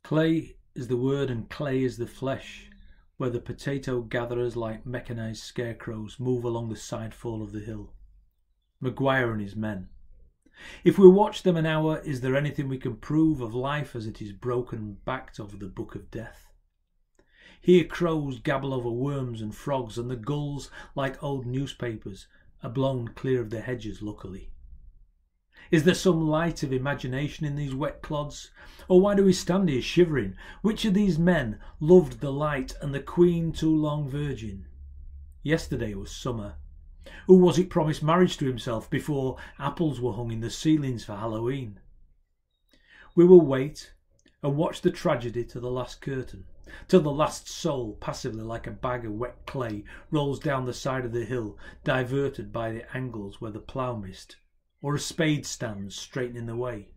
Clay is the word and clay is the flesh, where the potato gatherers like mechanised scarecrows move along the sidefall of the hill. Maguire and his men. If we watch them an hour, is there anything we can prove of life as it is broken backed over the book of death? Here crows gabble over worms and frogs, and the gulls, like old newspapers, are blown clear of the hedges luckily. Is there some light of imagination in these wet clods? Or why do we stand here shivering? Which of these men loved the light and the queen too long virgin? Yesterday was summer. Who was it promised marriage to himself before apples were hung in the ceilings for Halloween? We will wait and watch the tragedy to the last curtain, till the last soul, passively like a bag of wet clay, rolls down the side of the hill, diverted by the angles where the plough missed, or a spade stands straightening the way.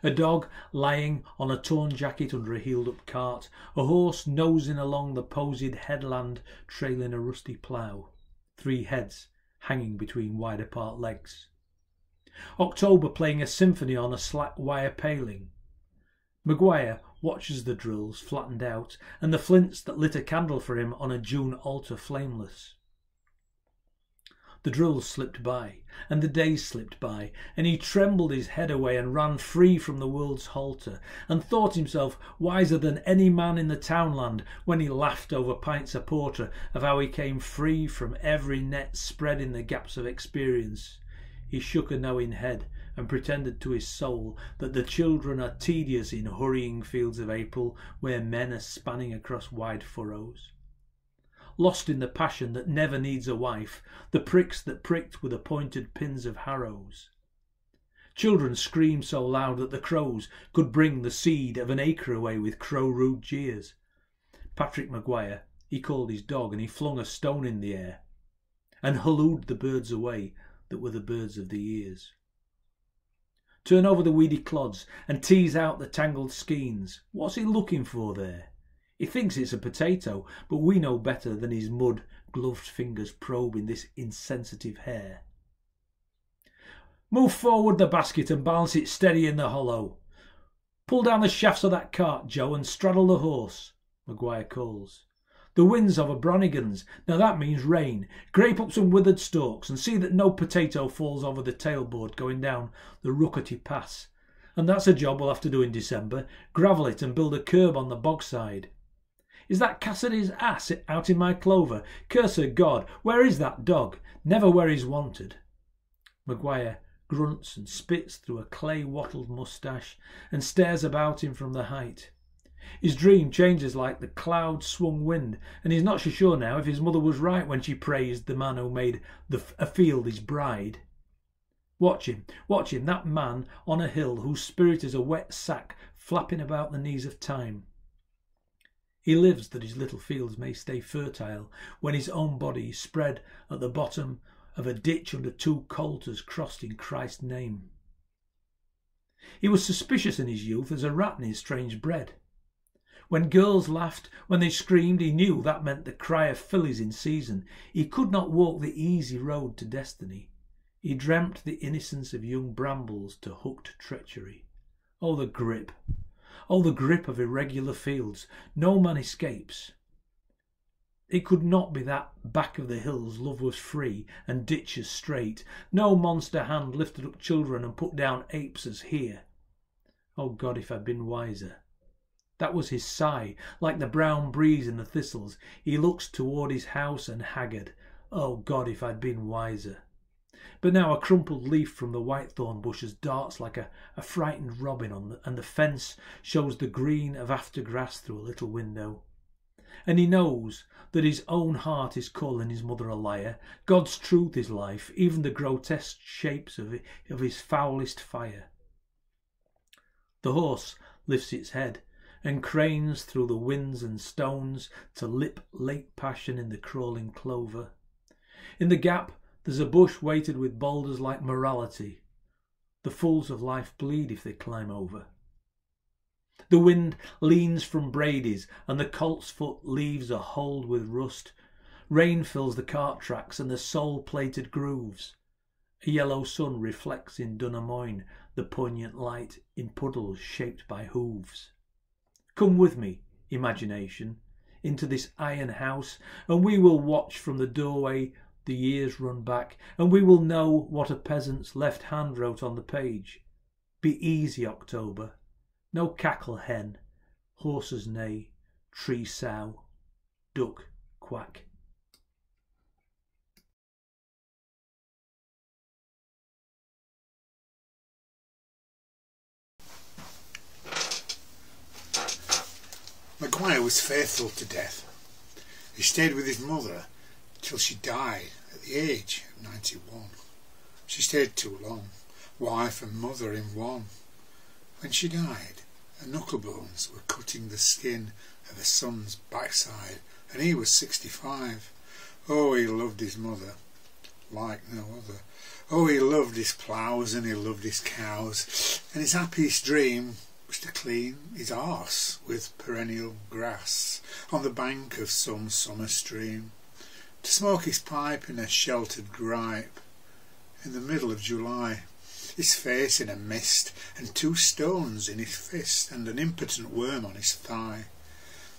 A dog lying on a torn jacket under a heeled-up cart, a horse nosing along the posied headland trailing a rusty plough, 3 heads hanging between wide-apart legs. October playing a symphony on a slack wire paling. Maguire watches the drills flattened out and the flints that lit a candle for him on a June altar flameless. The drills slipped by, and the days slipped by, and he trembled his head away and ran free from the world's halter, and thought himself wiser than any man in the townland when he laughed over pints of porter of how he came free from every net spread in the gaps of experience. He shook a knowing head and pretended to his soul that the children are tedious in hurrying fields of April where men are spanning across wide furrows. Lost in the passion that never needs a wife, the pricks that pricked with the pointed pins of harrows. Children screamed so loud that the crows could bring the seed of an acre away with crow-rude jeers. Patrick Maguire, he called his dog, and he flung a stone in the air, and hallooed the birds away that were the birds of the ears. Turn over the weedy clods and tease out the tangled skeins. What's he looking for there? He thinks it's a potato, but we know better than his mud-gloved fingers probing this insensitive hair. Move forward the basket and balance it steady in the hollow. Pull down the shafts of that cart, Joe, and straddle the horse, Maguire calls. The wind's over Bronnigans. Now that means rain. Grape up some withered stalks and see that no potato falls over the tailboard going down the Ruckety Pass. And that's a job we'll have to do in December. Gravel it and build a curb on the bog side. Is that Cassidy's ass out in my clover? Curse her God, where is that dog? Never where he's wanted. Maguire grunts and spits through a clay-wattled moustache and stares about him from the height. His dream changes like the cloud-swung wind, and he's not so sure now if his mother was right when she praised the man who made a field his bride. Watch him, that man on a hill whose spirit is a wet sack flapping about the knees of time. He lives that his little fields may stay fertile when his own body is spread at the bottom of a ditch under 2 coulters crossed in Christ's name. He was suspicious in his youth as a rat in his strange bread. When girls laughed, when they screamed, he knew that meant the cry of fillies in season. He could not walk the easy road to destiny. He dreamt the innocence of young brambles to hooked treachery. Oh, the grip! Oh, the grip of irregular fields. No man escapes. It could not be that back of the hills love was free and ditches straight. No monster hand lifted up children and put down apes as here. Oh God, if I'd been wiser. That was his sigh, like the brown breeze in the thistles. He looks toward his house and haggard. Oh God, if I'd been wiser. But now a crumpled leaf from the whitethorn bushes darts like a frightened robin and the fence shows the green of aftergrass through a little window. And he knows that his own heart is calling his mother a liar. God's truth is life, even the grotesque shapes of his foulest fire. The horse lifts its head and cranes through the winds and stones to lip late passion in the crawling clover. In the gap there's a bush weighted with boulders like morality. The fools of life bleed if they climb over. The wind leans from Brady's and the colt's foot leaves a hold with rust. Rain fills the cart tracks and the sole-plated grooves. A yellow sun reflects in Dunamoyne the poignant light in puddles shaped by hooves. Come with me, imagination, into this iron house, and we will watch from the doorway the years run back, and we will know what a peasant's left hand wrote on the page. Be easy, October. No cackle hen, horses neigh, tree sow, duck quack. Maguire was faithful to death. He stayed with his mother till she died at the age of 91. She stayed too long, wife and mother in one. When she died, her knuckle bones were cutting the skin of her son's backside, and he was 65. Oh, he loved his mother like no other. Oh, he loved his ploughs and he loved his cows, and his happiest dream was to clean his arse with perennial grass on the bank of some summer stream, to smoke his pipe in a sheltered gripe in the middle of July, his face in a mist and 2 stones in his fist and an impotent worm on his thigh.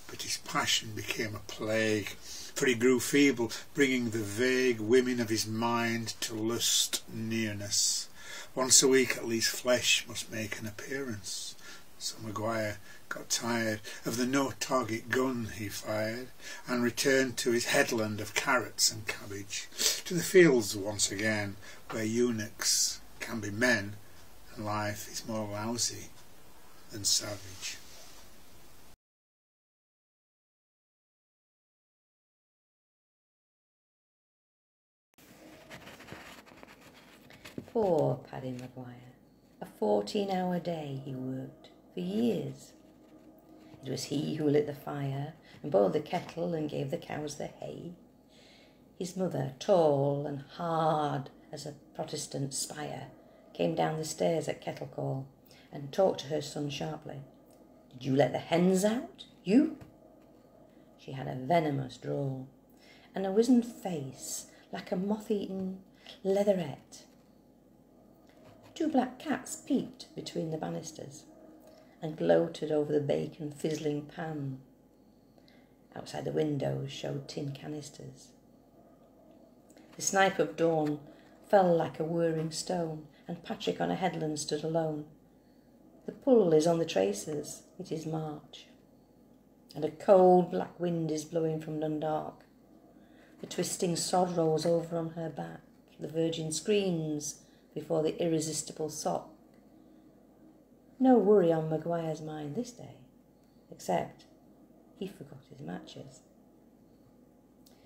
But his passion became a plague, for he grew feeble, bringing the vague women of his mind to lust nearness. Once a week at least flesh must make an appearance. So Maguire got tired of the no-target gun he fired, and returned to his headland of carrots and cabbage, to the fields once again, where eunuchs can be men, and life is more lousy than savage. Poor Paddy Maguire. A 14-hour day he worked for years. It was he who lit the fire and boiled the kettle and gave the cows the hay. His mother, tall and hard as a Protestant spire, came down the stairs at kettle call and talked to her son sharply. "Did you let the hens out? You?" She had a venomous drawl and a wizened face like a moth-eaten leatherette. 2 black cats peeped between the banisters and gloated over the bacon fizzling pan. Outside the windows showed tin canisters. The snipe of dawn fell like a whirring stone, and Patrick on a headland stood alone. The pull is on the traces, it is March, and a cold black wind is blowing from Dundalk. The twisting sod rolls over on her back, the virgin screams before the irresistible sock. No worry on Maguire's mind this day, except he forgot his matches.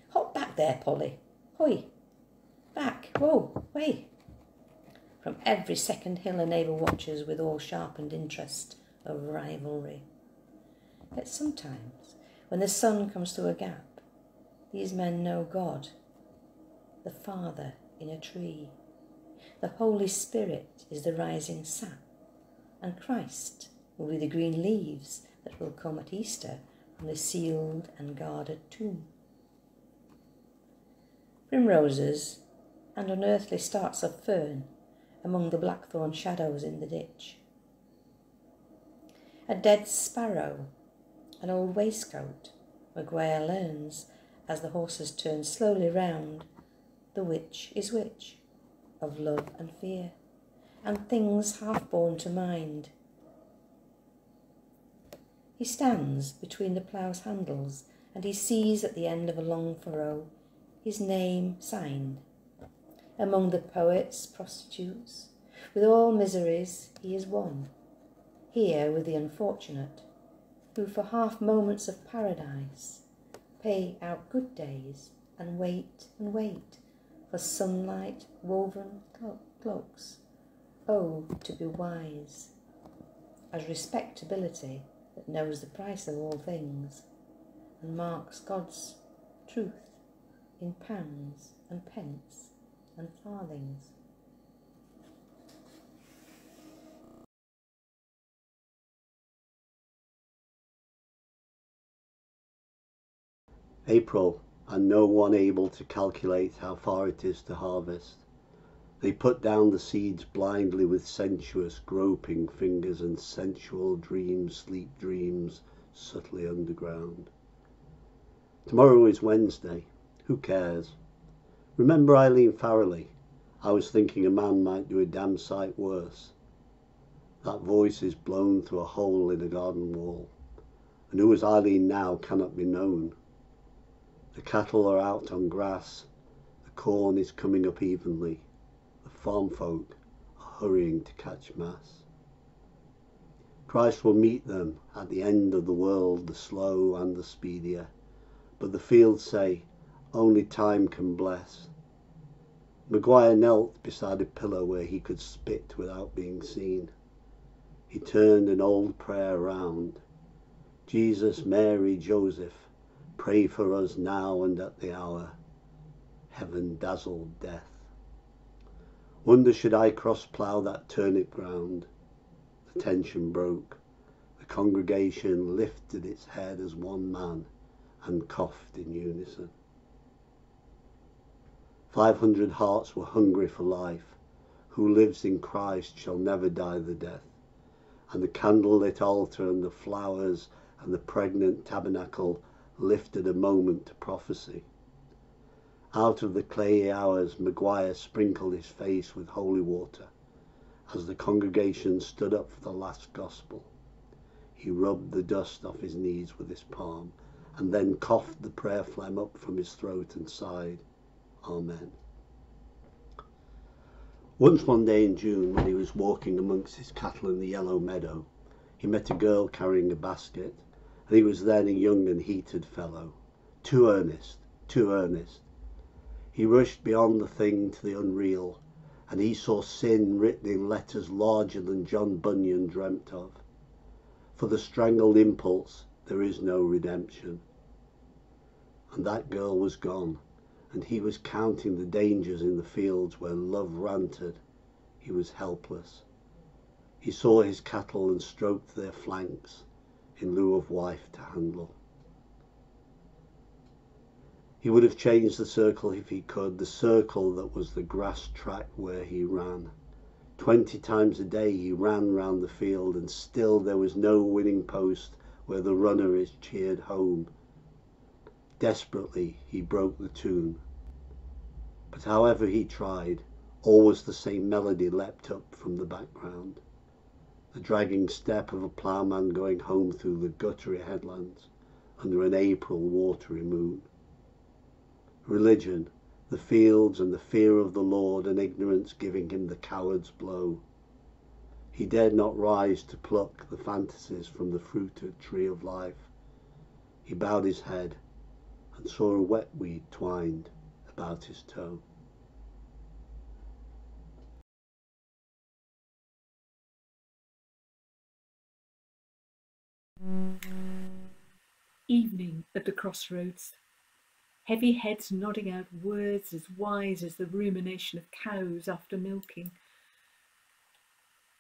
"Hop back there, Polly. Hoi! Back! Whoa! Way!" From every second hill a neighbour watches with all sharpened interest of rivalry. Yet sometimes, when the sun comes through a gap, these men know God, the Father in a tree. The Holy Spirit is the rising sap, and Christ will be the green leaves that will come at Easter from the sealed and guarded tomb. Primroses and unearthly starts of fern among the blackthorn shadows in the ditch. A dead sparrow, an old waistcoat, Maguire learns as the horses turn slowly round. The which is which of love and fear, and things half born to mind. He stands between the plough's handles, and he sees at the end of a long furrow his name signed. Among the poets, prostitutes, with all miseries he is one, here with the unfortunate, who for half moments of paradise pay out good days and wait for sunlight woven cloaks. Oh, to be wise, as respectability that knows the price of all things, and marks God's truth in pounds and pence and farthings. April, and no one able to calculate how far it is to harvest. They put down the seeds blindly with sensuous, groping fingers, and sensual dreams, sleep dreams, subtly underground. Tomorrow is Wednesday. Who cares? Remember Eileen Farrelly? I was thinking a man might do a damn sight worse. That voice is blown through a hole in a garden wall, and who is Eileen now cannot be known. The cattle are out on grass, the corn is coming up evenly, the farm folk are hurrying to catch mass. Christ will meet them at the end of the world, the slow and the speedier, but the fields say, only time can bless. Maguire knelt beside a pillar where he could spit without being seen. He turned an old prayer round. Jesus, Mary, Joseph, pray for us now and at the hour. Heaven dazzled death. Wonder should I cross-plough that turnip ground. The tension broke. The congregation lifted its head as one man and coughed in unison. 500 hearts were hungry for life. Who lives in Christ shall never die the death. And the candlelit altar and the flowers and the pregnant tabernacle lifted a moment to prophecy. Out of the clayey hours, Maguire sprinkled his face with holy water. As the congregation stood up for the last gospel, he rubbed the dust off his knees with his palm, and then coughed the prayer phlegm up from his throat and sighed, Amen. Once one day in June, when he was walking amongst his cattle in the yellow meadow, he met a girl carrying a basket, and he was then a young and heated fellow, too earnest. He rushed beyond the thing to the unreal, and he saw sin written in letters larger than John Bunyan dreamt of. For the strangled impulse there is no redemption. And that girl was gone, and he was counting the dangers in the fields where love ranted. He was helpless. He saw his cattle and stroked their flanks in lieu of wife to handle. He would have changed the circle if he could, the circle that was the grass track where he ran. 20 times a day he ran round the field, and still there was no winning post where the runner is cheered home. Desperately he broke the tune. But however he tried, always the same melody leapt up from the background. The dragging step of a ploughman going home through the guttery headlands under an April watery moon. Religion, the fields and the fear of the Lord, and ignorance giving him the coward's blow. He dared not rise to pluck the fantasies from the fruited tree of life. He bowed his head and saw a wet weed twined about his toe. Evening at the crossroads. Heavy heads nodding out words as wise as the rumination of cows after milking.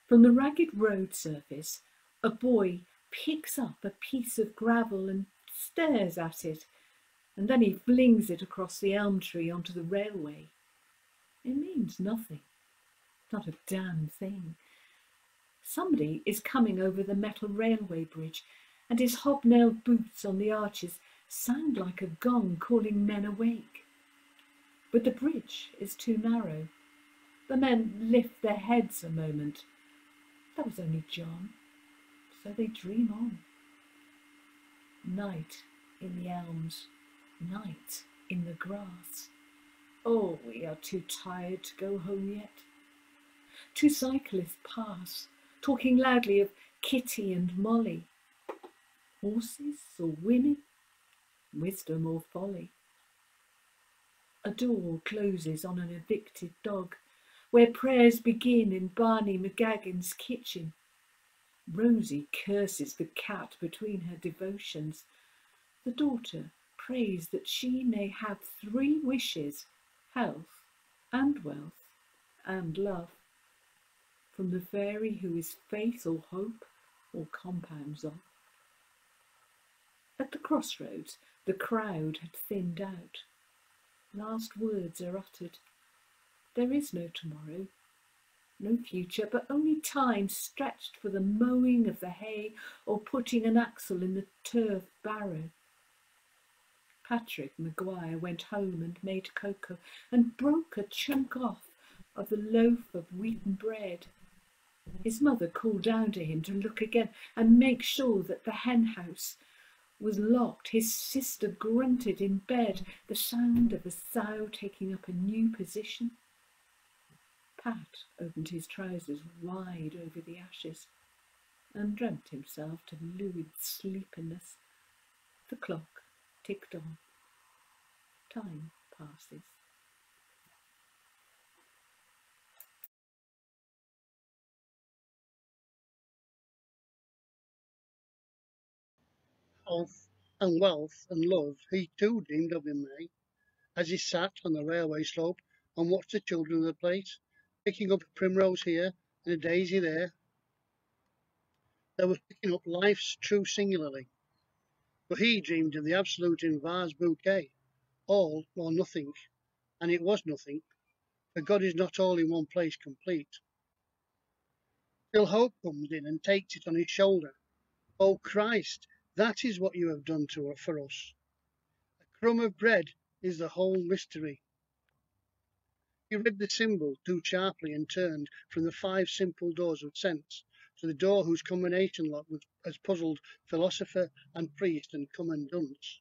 From the ragged road surface, a boy picks up a piece of gravel and stares at it, and then he flings it across the elm tree onto the railway. It means nothing, not a damn thing. Somebody is coming over the metal railway bridge, and his hobnailed boots on the arches sound like a gong calling men awake. But the bridge is too narrow. The men lift their heads a moment. That was only John, so they dream on. Night in the elms, night in the grass. Oh, we are too tired to go home yet. Two cyclists pass, talking loudly of Kitty and Molly. Horses or women? Wisdom or folly? A door closes on an evicted dog, where prayers begin in Barney McGagan's kitchen. Rosie curses the cat between her devotions. The daughter prays that she may have 3 wishes, health and wealth and love, from the fairy who is faith or hope or compounds of. At the crossroads, the crowd had thinned out. Last words are uttered. There is no tomorrow. No future, but only time stretched for the mowing of the hay or putting an axle in the turf barrow. Patrick Maguire went home and made cocoa and broke a chunk off of the loaf of wheaten bread. His mother called down to him to look again and make sure that the hen house was locked. His sister grunted in bed, the sound of a sow taking up a new position. Pat opened his trousers wide over the ashes and dreamt himself to lurid sleepiness. The clock ticked on. Time passes. Health and wealth and love he too dreamed of in May, as he sat on the railway slope and watched the children of the place, picking up a primrose here and a daisy there. They were picking up life's true singularly, but he dreamed of the absolute in vase bouquet, all or nothing, and it was nothing, for God is not all in one place complete. Till hope comes in and takes it on his shoulder. Oh Christ, that is what you have done for us. A crumb of bread is the whole mystery. He read the symbol too sharply and turned from the 5 simple doors of sense to the door whose combination lock has puzzled philosopher and priest and common dunce.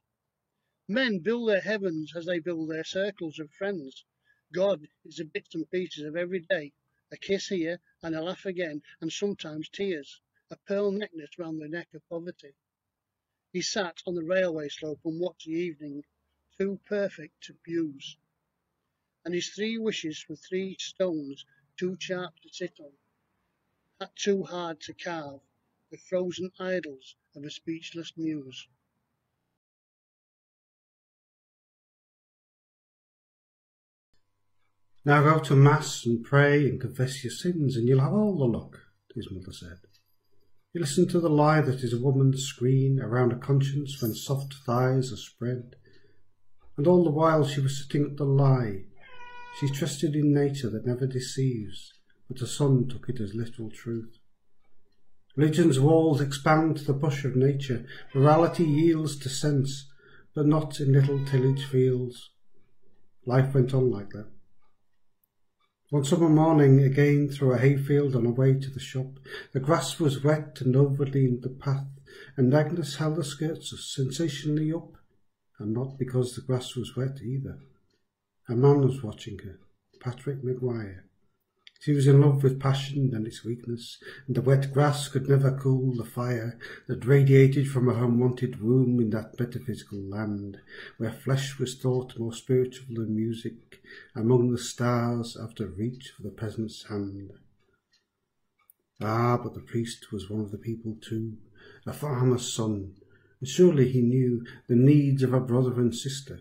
Men build their heavens as they build their circles of friends. God is the bits and pieces of every day, a kiss here and a laugh again, and sometimes tears, a pearl necklace round the neck of poverty. He sat on the railway slope and watched the evening, too perfect to abuse. And his 3 wishes were 3 stones too sharp to sit on, too hard to carve, the frozen idols of a speechless muse. Now go to Mass and pray and confess your sins, and you'll have all the luck, his mother said. You listen to the lie that is a woman's screen around a conscience when soft thighs are spread. And all the while she was sitting up the lie. She trusted in nature that never deceives, but her son took it as literal truth. Religion's walls expand to the push of nature. Morality yields to sense, but not in little tillage fields. Life went on like that. One summer morning, again through a hayfield on her way to the shop, the grass was wet and overleaned the path, and Agnes held her skirts sensationally up, and not because the grass was wet either. A man was watching her, Patrick Maguire. She was in love with passion and its weakness, and the wet grass could never cool the fire that radiated from her unwanted womb in that metaphysical land, where flesh was thought more spiritual than music, among the stars after reach for the peasant's hand. Ah, but the priest was one of the people too, a farmer's son, and surely he knew the needs of a brother and sister.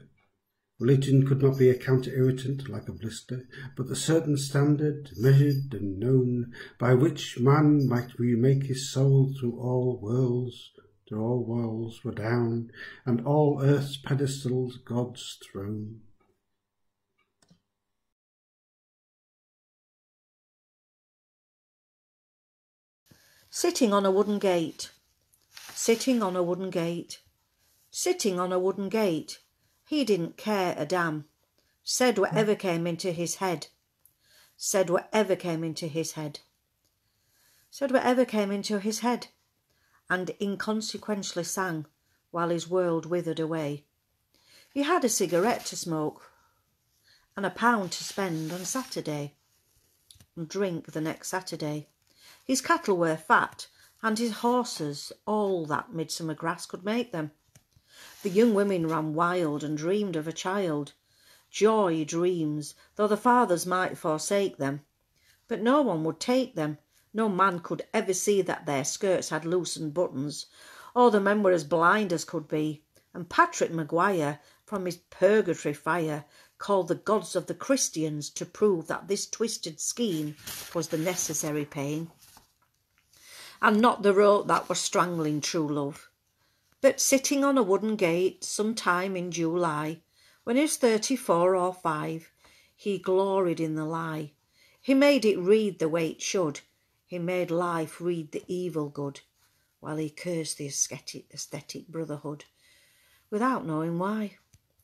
Religion could not be a counter-irritant like a blister, but the certain standard, measured and known, by which man might remake his soul through all worlds were down, and all earth's pedestals God's throne. Sitting on a wooden gate, sitting on a wooden gate, sitting on a wooden gate. He didn't care a damn, said whatever came into his head, said whatever came into his head, said whatever came into his head, and inconsequentially sang while his world withered away. He had a cigarette to smoke and £1 to spend on Saturday, and drink the next Saturday. His cattle were fat, and his horses all that midsummer grass could make them. The young women ran wild and dreamed of a child. Joy dreams, though the fathers might forsake them. But no one would take them. No man could ever see that their skirts had loosened buttons. All the men were as blind as could be. And Patrick Maguire, from his purgatory fire, called the gods of the Christians to prove that this twisted scheme was the necessary pain, and not the rope that was strangling true love. But sitting on a wooden gate some time in July, when he was 34 or 5, he gloried in the lie. He made it read the way it should. He made life read the evil good, while he cursed the aesthetic brotherhood, without knowing why.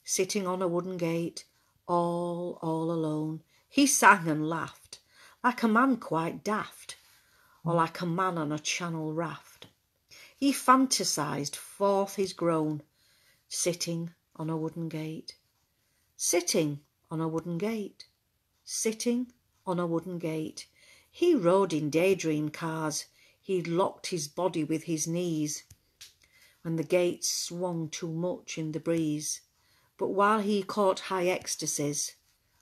Sitting on a wooden gate, all alone, he sang and laughed, like a man quite daft, or like a man on a channel raft. He fantasised forth his groan, sitting on a wooden gate. Sitting on a wooden gate. Sitting on a wooden gate. He rode in daydream cars. He locked his body with his knees when the gates swung too much in the breeze. But while he caught high ecstasies,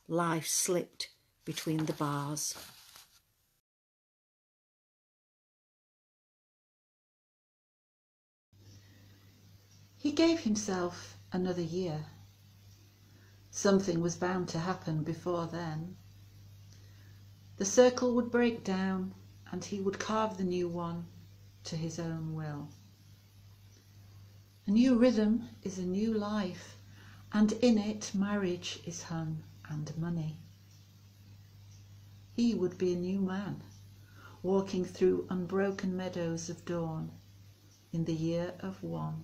life slipped between the bars. He gave himself another year. Something was bound to happen before then. The circle would break down and he would carve the new one to his own will. A new rhythm is a new life, and in it marriage is hung and money. He would be a new man, walking through unbroken meadows of dawn in the year of one.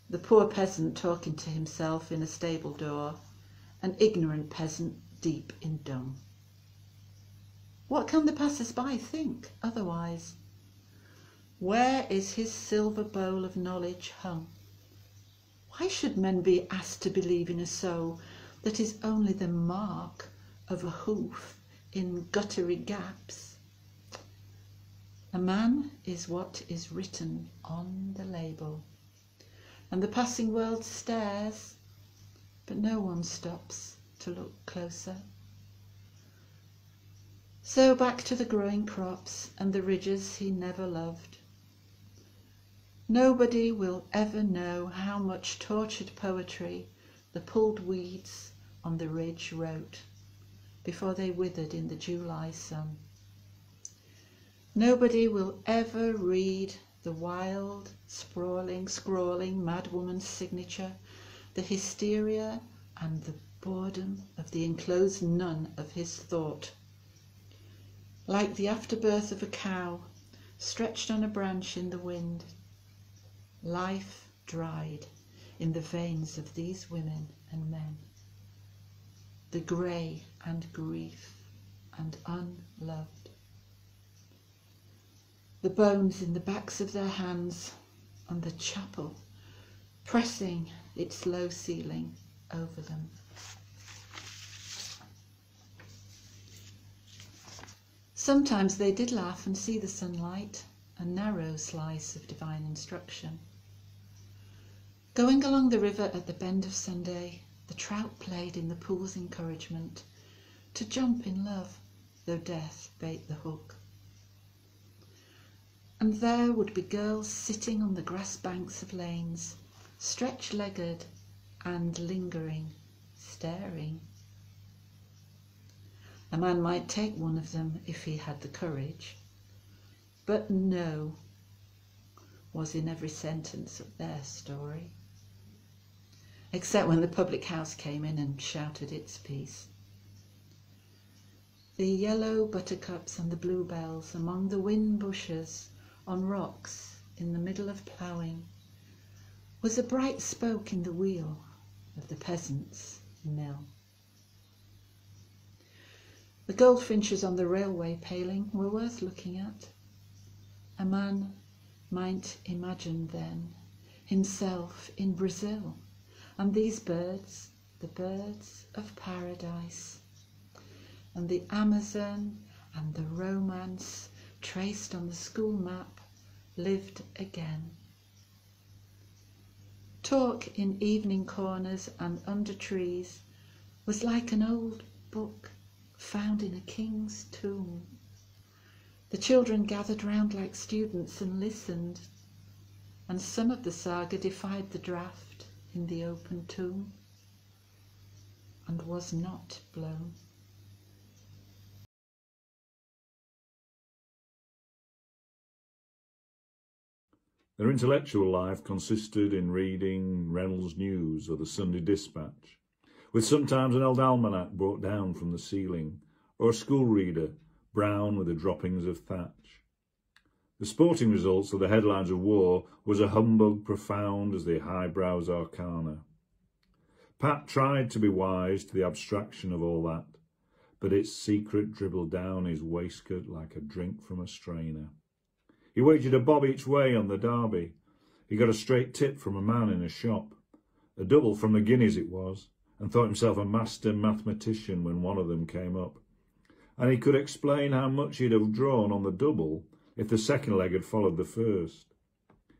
The poor peasant talking to himself in a stable door, an ignorant peasant deep in dung. What can the passers-by think otherwise? Where is his silver bowl of knowledge hung? Why should men be asked to believe in a soul that is only the mark of a hoof in guttery gaps? A man is what is written on the label, and the passing world stares, but no one stops to look closer. So back to the growing crops and the ridges he never loved. Nobody will ever know how much tortured poetry the pulled weeds on the ridge wrote before they withered in the July sun. Nobody will ever read the wild, sprawling, scrawling madwoman's signature, the hysteria and the boredom of the enclosed nun of his thought. Like the afterbirth of a cow stretched on a branch in the wind, life dried in the veins of these women and men. The grey and grief and unloved. The bones in the backs of their hands and the chapel pressing its low ceiling over them. Sometimes they did laugh and see the sunlight, a narrow slice of divine instruction. Going along the river at the bend of Sunday, the trout played in the pool's encouragement to jump in love, though death bait the hook. And there would be girls sitting on the grass banks of lanes, stretch-legged and lingering, staring. A man might take one of them if he had the courage, but no was in every sentence of their story, except when the public house came in and shouted its piece. The yellow buttercups and the bluebells among the whin bushes on rocks in the middle of ploughing was a bright spoke in the wheel of the peasant's mill. The goldfinches on the railway paling were worth looking at. A man might imagine then himself in Brazil, and these birds, the birds of paradise, and the Amazon and the romance traced on the school map lived again. Talk in evening corners and under trees was like an old book found in a king's tomb. The children gathered round like students and listened, and some of the saga defied the draught in the open tomb and was not blown. Their intellectual life consisted in reading Reynolds News or the Sunday Dispatch, with sometimes an old almanac brought down from the ceiling, or a school reader, brown with the droppings of thatch. The sporting results of the headlines of war was a humbug profound as the highbrow's arcana. Pat tried to be wise to the abstraction of all that, but its secret dribbled down his waistcoat like a drink from a strainer. He wagered a bob each way on the derby. He got a straight tip from a man in a shop, a double from the guineas it was, and thought himself a master mathematician when one of them came up. And he could explain how much he'd have drawn on the double if the second leg had followed the first.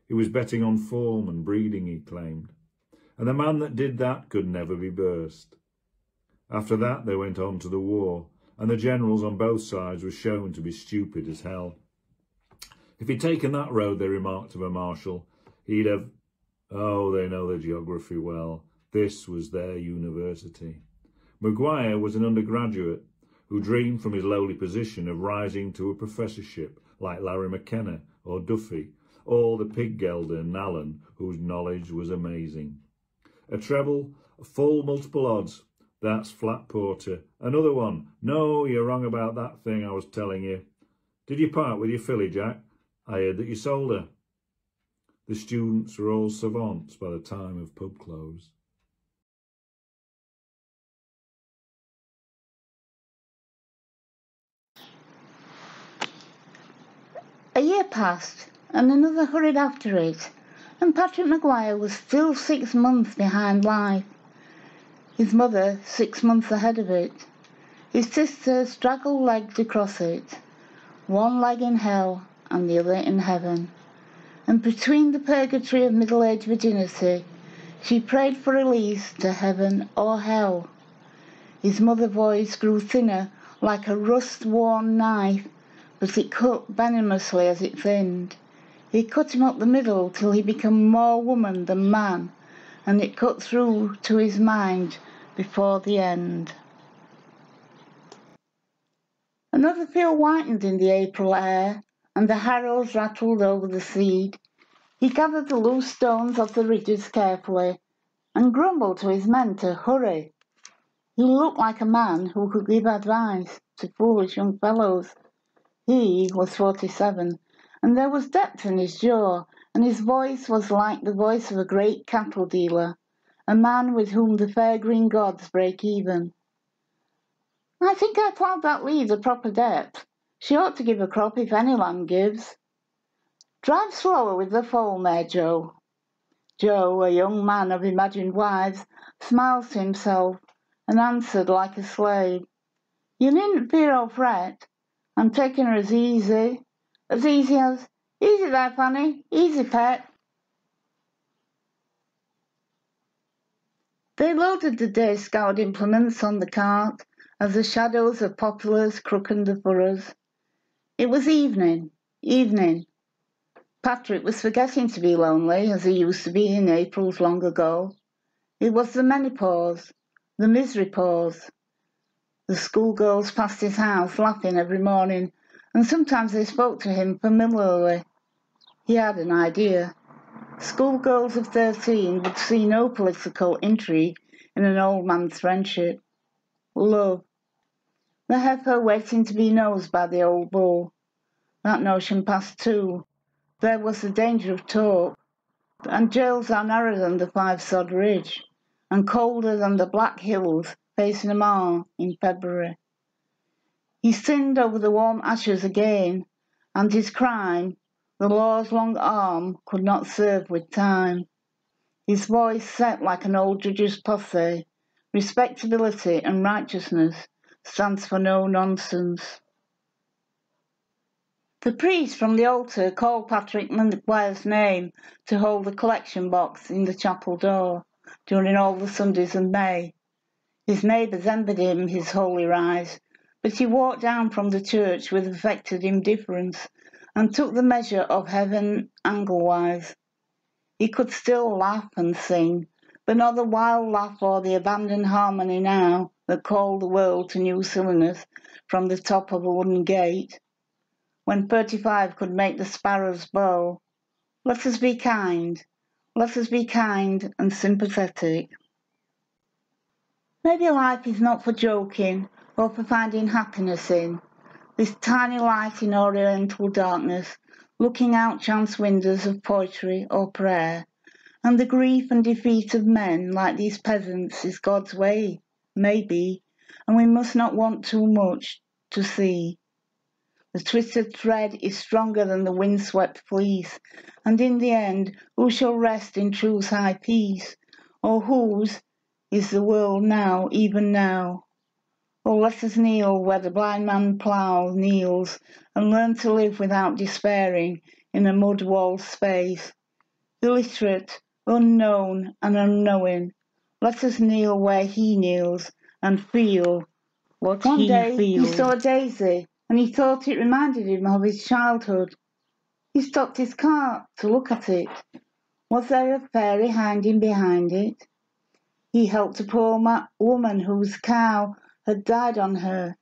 He was betting on form and breeding, he claimed, and the man that did that could never be burst. After that they went on to the war, and the generals on both sides were shown to be stupid as hell. If he'd taken that road, they remarked of a marshal, he'd have... Oh, they know their geography well. This was their university. Maguire was an undergraduate who dreamed from his lowly position of rising to a professorship like Larry McKenna or Duffy, or the pig gelder Nallen, whose knowledge was amazing. A treble, full multiple odds. That's flat porter. Another one. No, you're wrong about that thing I was telling you. Did you part with your filly, Jack? I heard that you sold her. The students were all savants by the time of pub close. A year passed, and another hurried after it, and Patrick Maguire was still 6 months behind life. His mother 6 months ahead of it. His sister straggle-legged across it, one leg in hell and the other in heaven. And between the purgatory of middle-aged virginity, she prayed for release to heaven or hell. His mother's voice grew thinner like a rust-worn knife, but it cut venomously as it thinned. It cut him up the middle till he became more woman than man, and it cut through to his mind before the end. Another field whitened in the April air, and the harrows rattled over the seed. He gathered the loose stones off the ridges carefully, and grumbled to his men to hurry. He looked like a man who could give advice to foolish young fellows. He was 47, and there was depth in his jaw, and his voice was like the voice of a great cattle dealer, a man with whom the fair green gods break even. I think I ploughed that lead a proper depth. She ought to give a crop if any land gives. Drive slower with the foal mare, Joe. Joe, a young man of imagined wives, smiled to himself and answered like a slave. You needn't fear or fret. I'm taking her as easy as... Easy there, Fanny. Easy, pet. They loaded the day's scoured implements on the cart as the shadows of poplars crookened the furrows. It was evening. Patrick was forgetting to be lonely as he used to be in Aprils long ago. It was the menopause, the misery pause. The schoolgirls passed his house laughing every morning, and sometimes they spoke to him familiarly. He had an idea. Schoolgirls of 13 would see no political intrigue in an old man's friendship. Love. The heifer waiting to be nosed by the old bull. That notion passed too. There was the danger of talk, and jails are narrower than the five-sod ridge, and colder than the black hills facing them all in February. He sinned over the warm ashes again, and his crime, the law's long arm, could not serve with time. His voice set like an old judge's posse. Respectability and righteousness stands for no nonsense. The priest from the altar called Patrick Maguire's name to hold the collection box in the chapel door during all the Sundays of May. His neighbours envied him his holy rise, but he walked down from the church with affected indifference and took the measure of heaven angle-wise. He could still laugh and sing, but not the wild laugh or the abandoned harmony now that called the world to new silliness from the top of a wooden gate. When 35 could make the sparrows bow. Let us be kind and sympathetic. Maybe life is not for joking or for finding happiness in. This tiny light in oriental darkness, looking out chance windows of poetry or prayer, and the grief and defeat of men like these peasants is God's way, maybe, and we must not want too much to see. The twisted thread is stronger than the windswept fleece, and in the end, who shall rest in truth's high peace? Or whose is the world now, even now? Oh, let us kneel where the blind man plough kneels, and learn to live without despairing in a mud-walled space. Illiterate, unknown, and unknowing, let us kneel where he kneels, and feel what One he day feels. he saw a daisy, and he thought it reminded him of his childhood. He stopped his cart to look at it. Was there a fairy hiding behind it? He helped a poor woman whose cow had died on her.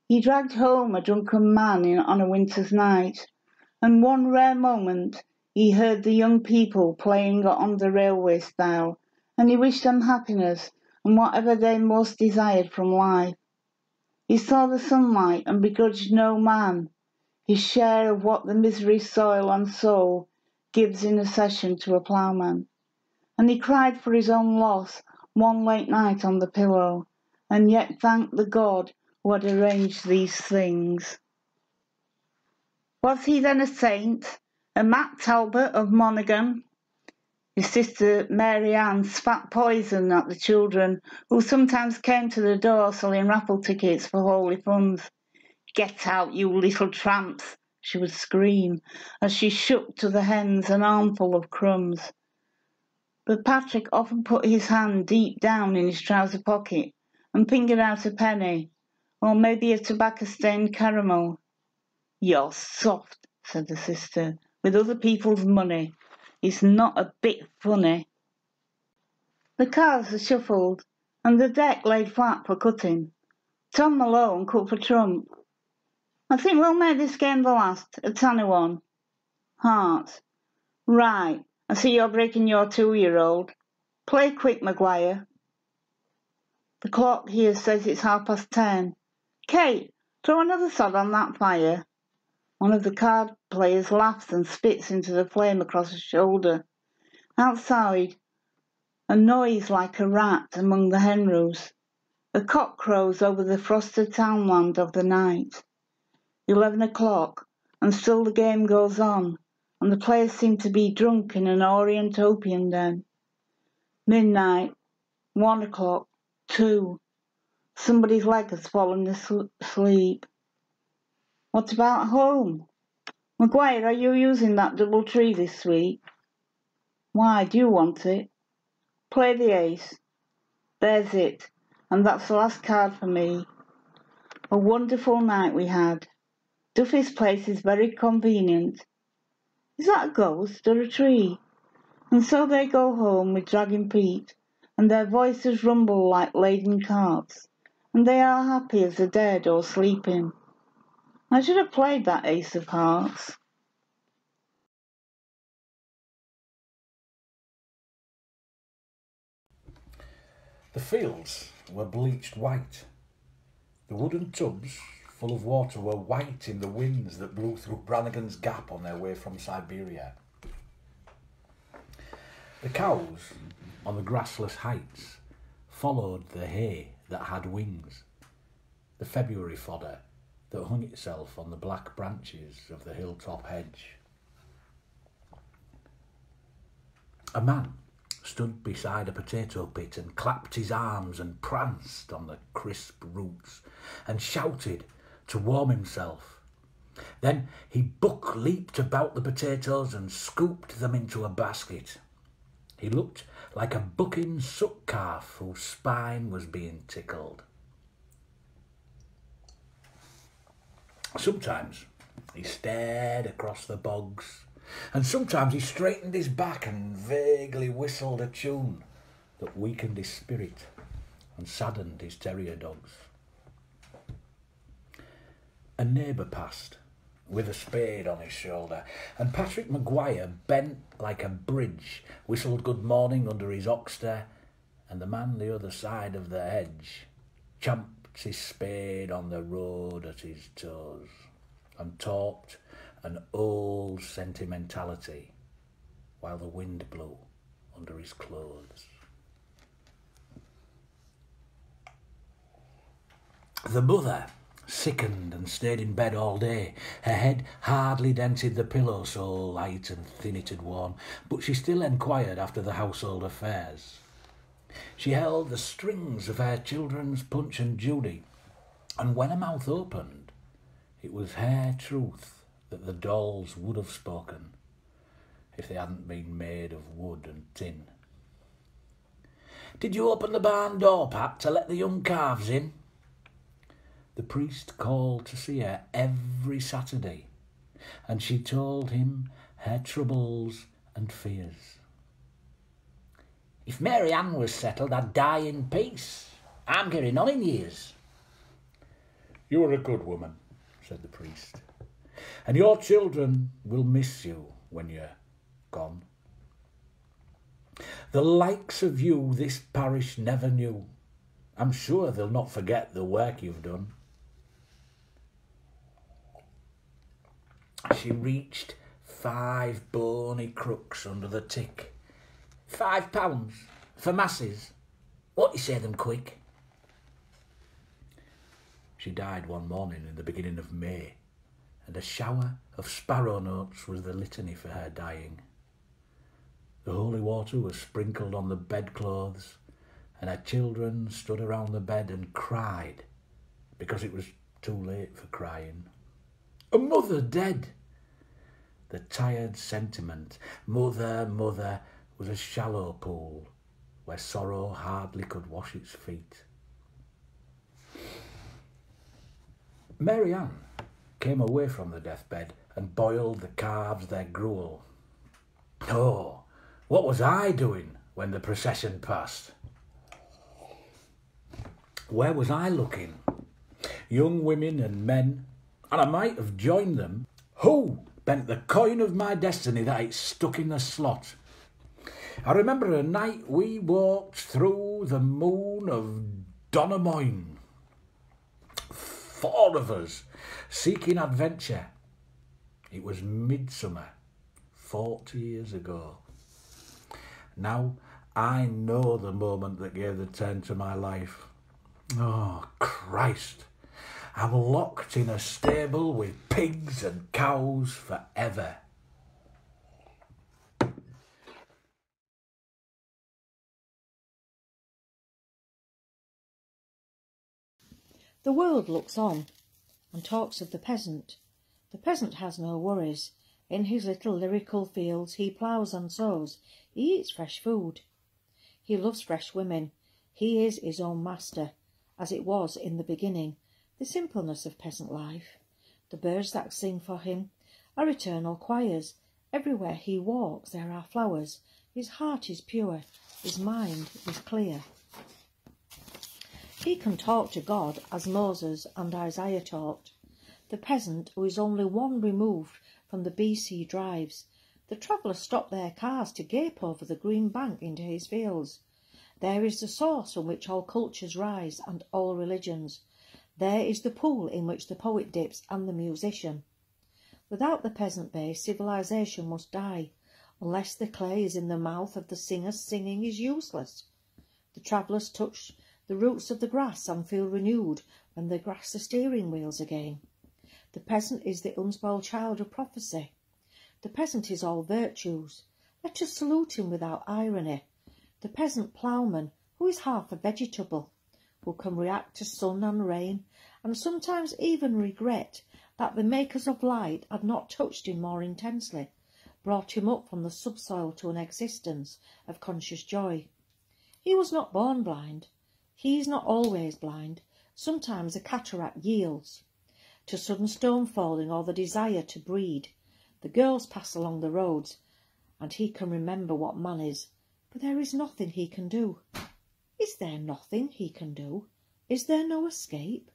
He dragged home a drunken man on a winter's night, and one rare moment he heard the young people playing on the railway stile, and he wished them happiness and whatever they most desired from life. He saw the sunlight and begrudged no man his share of what the misery, soil and soul gives in a session to a ploughman. And he cried for his own loss one late night on the pillow, and yet thanked the God who had arranged these things. Was he then a saint, a Matt Talbot of Monaghan? His sister Mary Ann spat poison at the children who sometimes came to the door selling raffle tickets for holy funds. "Get out, you little tramps," she would scream as she shook to the hens an armful of crumbs. But Patrick often put his hand deep down in his trouser pocket and fingered out a penny, or maybe a tobacco-stained caramel. "You're soft," said the sister, "with other people's money. It's not a bit funny." The cars had shuffled, and the deck laid flat for cutting. Tom Malone cut for trump. "I think we'll make this game the last, a tanny one." Hearts. "Right, I see you're breaking your 2-year-old. Play quick, Maguire." "The clock here says it's 10:30. Kate, throw another sod on that fire." One of the card players laughs and spits into the flame across his shoulder. Outside, a noise like a rat among the hen roosts. A cock crows over the frosted townland of the night. 11 o'clock, and still the game goes on, and the players seem to be drunk in an Orient opium den. Midnight, 1 o'clock, 2. Somebody's leg has fallen asleep. What about home? Maguire, are you using that double tree this week? Why, do you want it? Play the ace. There's it, and that's the last card for me. A wonderful night we had. Duffy's place is very convenient. Is that a ghost or a tree? And so they go home with Dragging Pete, and their voices rumble like laden carts, and they are happy as the dead or sleeping. I should have played that ace of hearts. The fields were bleached white. The wooden tubs full of water were white in the winds that blew through Brannigan's Gap on their way from Siberia. The cows on the grassless heights followed the hay that had wings, the February fodder that hung itself on the black branches of the hilltop hedge. A man stood beside a potato pit and clapped his arms and pranced on the crisp roots and shouted to warm himself. Then he buck-leaped about the potatoes and scooped them into a basket. He looked like a bucking suck calf whose spine was being tickled. Sometimes he stared across the bogs, and sometimes he straightened his back and vaguely whistled a tune that weakened his spirit and saddened his terrier dogs. A neighbour passed with a spade on his shoulder, and Patrick Maguire, bent like a bridge, whistled good morning under his oxter and the man the other side of the hedge champed his spade on the road at his toes and talked an old sentimentality while the wind blew under his clothes. The mother sickened and stayed in bed all day. Her head hardly dented the pillow, so light and thin it had worn, but she still enquired after the household affairs. She held the strings of her children's Punch and Judy, and when her mouth opened, it was her truth that the dolls would have spoken if they hadn't been made of wood and tin. "Did you open the barn door, Pat, to let the young calves in?" The priest called to see her every Saturday, and she told him her troubles and fears. "If Mary Ann was settled, I'd die in peace. I'm getting on in years." "You are a good woman," said the priest, "and your children will miss you when you're gone. The likes of you this parish never knew. I'm sure they'll not forget the work you've done." She reached 5 bony crooks under the tick. £5 for masses. What you say them quick? She died one morning in the beginning of May, and a shower of sparrow notes was the litany for her dying. The holy water was sprinkled on the bedclothes, and her children stood around the bed and cried because it was too late for crying. A mother dead! The tired sentiment, mother, mother, was a shallow pool where sorrow hardly could wash its feet. Mary Ann came away from the deathbed and boiled the calves their gruel. Oh, what was I doing when the procession passed? Where was I looking? Young women and men, and I might have joined them. Who bent the coin of my destiny that it stuck in the slot? I remember a night we walked through the moon of Donamoyne. 4 of us, seeking adventure. It was midsummer, 40 years ago. Now I know the moment that gave the turn to my life. Oh, Christ! I'm locked in a stable with pigs and cows forever. The world looks on and talks of the peasant. The peasant has no worries. In his little lyrical fields he ploughs and sows. He eats fresh food. He loves fresh women. He is his own master, as it was in the beginning, the simpleness of peasant life. The birds that sing for him are eternal choirs. Everywhere he walks there are flowers. His heart is pure. His mind is clear. He can talk to God as Moses and Isaiah talked. The peasant who is only one removed from the BC drives. The travellers stop their cars to gape over the green bank into his fields. There is the source from which all cultures rise and all religions. There is the pool in which the poet dips and the musician. Without the peasant base, civilization must die. Unless the clay is in the mouth of the singer, singing is useless. The travellers touch the roots of the grass and feel renewed when they grasp the steering wheels again. The peasant is the unspoiled child of prophecy. The peasant is all virtues. Let us salute him without irony. The peasant ploughman, who is half a vegetable, who can react to sun and rain, and sometimes even regret that the makers of light had not touched him more intensely, brought him up from the subsoil to an existence of conscious joy. He was not born blind. He is not always blind. Sometimes a cataract yields to sudden stone falling or the desire to breed. The girls pass along the roads, and he can remember what man is, but there is nothing he can do. Is there nothing he can do? Is there no escape?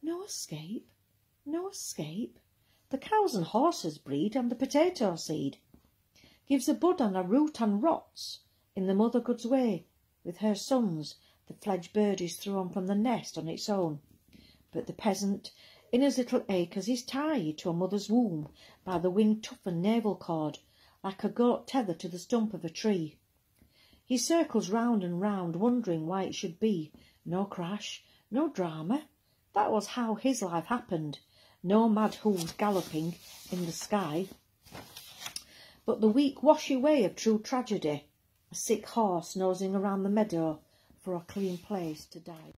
No escape? No escape? The cows and horses breed, and the potato seed gives a bud and a root and rots in the mother God's way. With her sons, the fledged bird is thrown from the nest on its own. But the peasant, in his little acres, is tied to a mother's womb by the wind-toughened navel cord, like a goat tethered to the stump of a tree. He circles round and round, wondering why it should be. No crash, no drama. That was how his life happened. No mad hooves galloping in the sky, but the weak washy way of true tragedy. A sick horse nosing around the meadow for a clean place to die.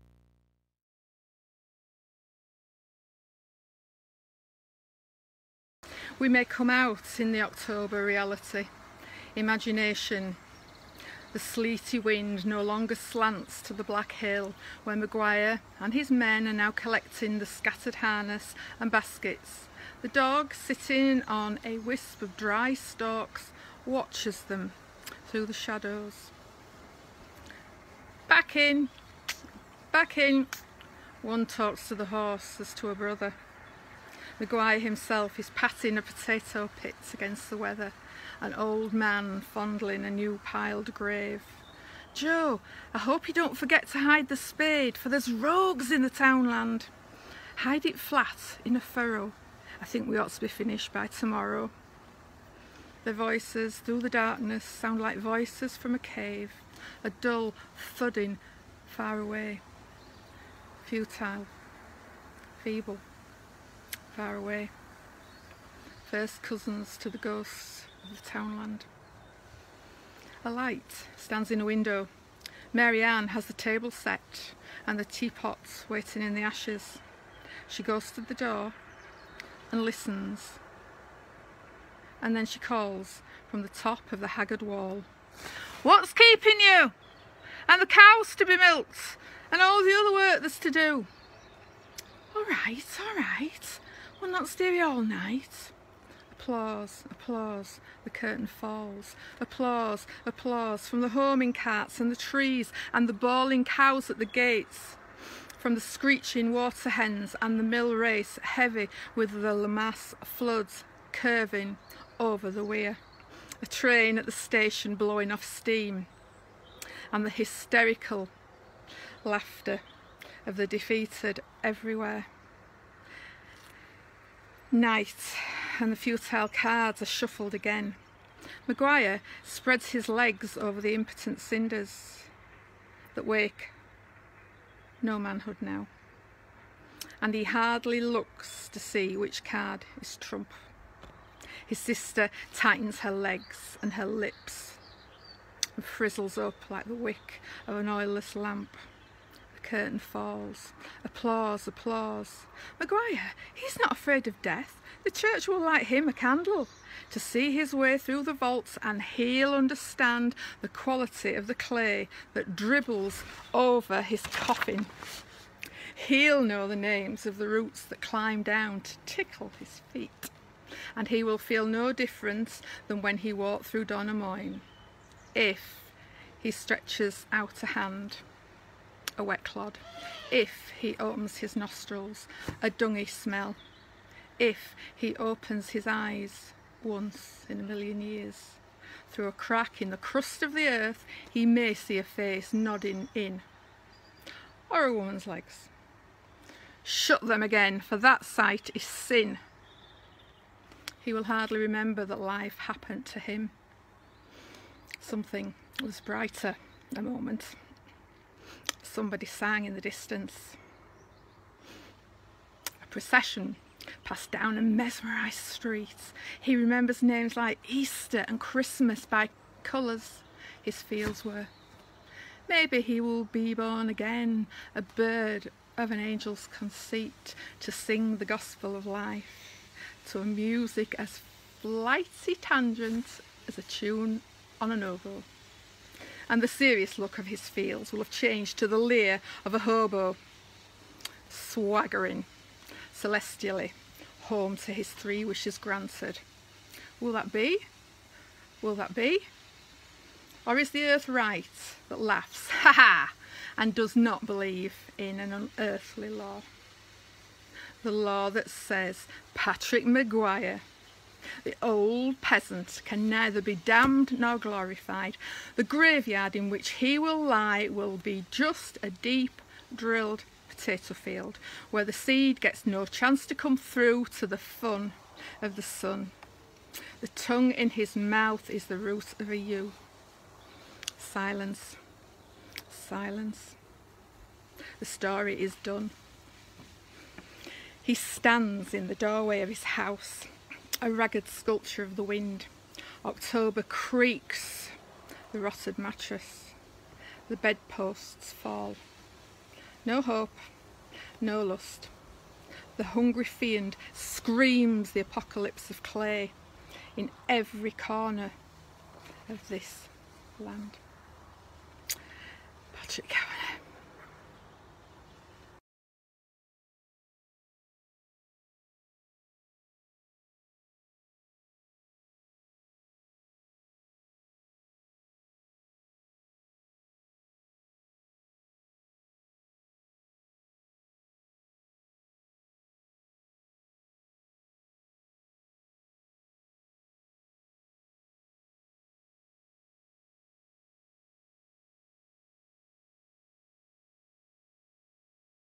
We may come out in the October reality. Imagination. The sleety wind no longer slants to the black hill where Maguire and his men are now collecting the scattered harness and baskets. The dog, sitting on a wisp of dry stalks, watches them through the shadows. Back in, back in, one talks to the horse as to a brother. Maguire himself is patting a potato pit against the weather, an old man fondling a new piled grave. Joe, I hope you don't forget to hide the spade, for there's rogues in the townland. Hide it flat in a furrow. I think we ought to be finished by tomorrow. Their voices through the darkness sound like voices from a cave, a dull thudding far away. Futile, feeble, far away. First cousins to the ghosts of the townland. A light stands in a window. Mary Ann has the table set and the teapots waiting in the ashes. She goes to the door and listens, and then she calls from the top of the haggard wall, "What's keeping you? And the cows to be milked, and all the other work that's to do." All right, we'll not stay here all night." Applause, applause, the curtain falls. Applause, applause from the homing carts and the trees and the bawling cows at the gates, from the screeching water hens and the mill race heavy with the Lamass floods curving over the weir. A train at the station blowing off steam, and the hysterical laughter of the defeated everywhere. Night, and the futile cards are shuffled again. Maguire spreads his legs over the impotent cinders that wake no manhood now, and he hardly looks to see which card is trump. His sister tightens her legs and her lips and frizzles up like the wick of an oilless lamp. The curtain falls. Applause, applause. Maguire, he's not afraid of death. The church will light him a candle to see his way through the vaults, and he'll understand the quality of the clay that dribbles over his coffin. He'll know the names of the roots that climb down to tickle his feet, and he will feel no difference than when he walked through Donamoyne, if he stretches out a hand, a wet clod, if he opens his nostrils, a dungy smell, if he opens his eyes once in a million years. Through a crack in the crust of the earth he may see a face nodding in, or a woman's legs. Shut them again, for that sight is sin. He will hardly remember that life happened to him. Something was brighter a moment. Somebody sang in the distance. A procession passed down a mesmerised street. He remembers names like Easter and Christmas by colours his fields were. Maybe he will be born again, a bird of an angel's conceit, to sing the gospel of life, to a music as flighty tangent as a tune on an oboe. And the serious look of his fields will have changed to the leer of a hobo, swaggering celestially home to his 3 wishes granted. Will that be? Will that be? Or is the earth right that laughs, ha ha, and does not believe in an unearthly law? The law that says Patrick Maguire The old peasant can neither be damned nor glorified. The graveyard in which he will lie will be just a deep drilled potato field where the seed gets no chance to come through to the fun of the sun. The tongue in his mouth is the root of a yew. Silence. Silence. The story is done. He stands in the doorway of his house, a ragged sculpture of the wind. October creaks the rotted mattress. The bedposts fall. No hope, no lust. The hungry fiend screams the apocalypse of clay in every corner of this land. Patrick Kavanagh.